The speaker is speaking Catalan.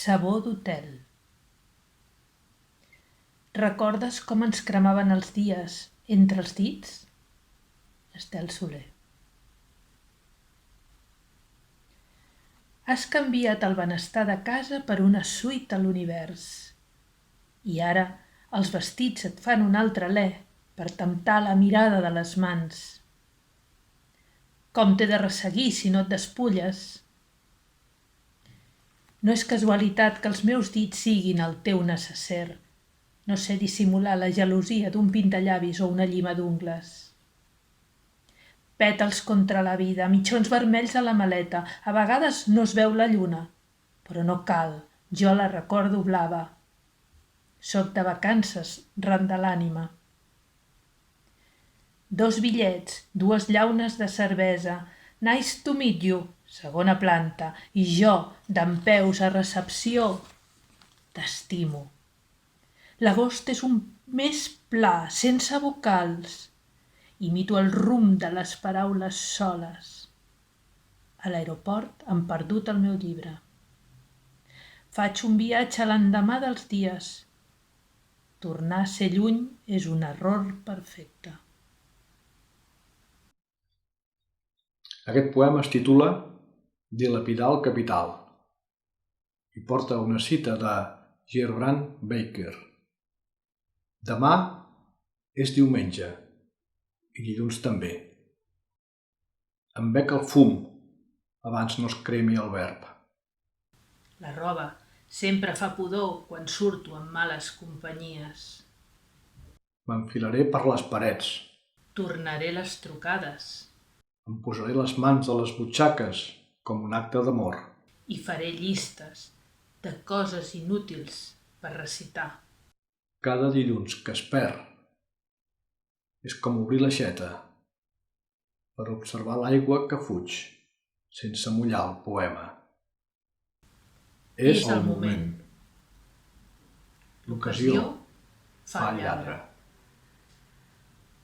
Sabor d'hotel. Recordes com ens cremaven els dies entre els dits? Estel Soler. Has canviat el benestar de casa per una suite a l'univers. I ara els vestits et fan un altre alè per temptar la mirada de les mans. Com t'he de resseguir si no et despulles? No és casualitat que els meus dits siguin el teu necesser. No sé dissimular la gelosia d'un pintallavis o una llima d'ungles. Pètals contra la vida, mitjons vermells a la maleta. A vegades no es veu la lluna, però no cal, jo la recordo blava. Soc de vacances, ran de l'ànima. 2 bitllets, 2 llaunes de cervesa. Nice to meet you, segona planta. I jo, dempeus a recepció, t'estimo. L'agost és un mes pla, sense vocals. Imito el rumb de les paraules soles. A l'aeroport han perdut el meu llibre. Faig un viatge l'endemà dels dies. Tornar a ser lluny és un error perfecte. Aquest poema es titula Dilapidar el capital i porta una cita de Gerbrand Baker. Demà és diumenge i dilluns també. Em bec el fum abans no es cremi el verb. La roba sempre fa pudor quan surto amb males companyies. M'enfilaré per les parets. Tornaré les trucades. Em posaré les mans a les butxaques com un acte d'amor. I faré llistes de coses inútils per recitar. Cada dilluns que es perd és com obrir l'aixeta per observar l'aigua que fuig sense mullar el poema. És el moment. L'ocasió fa lladre.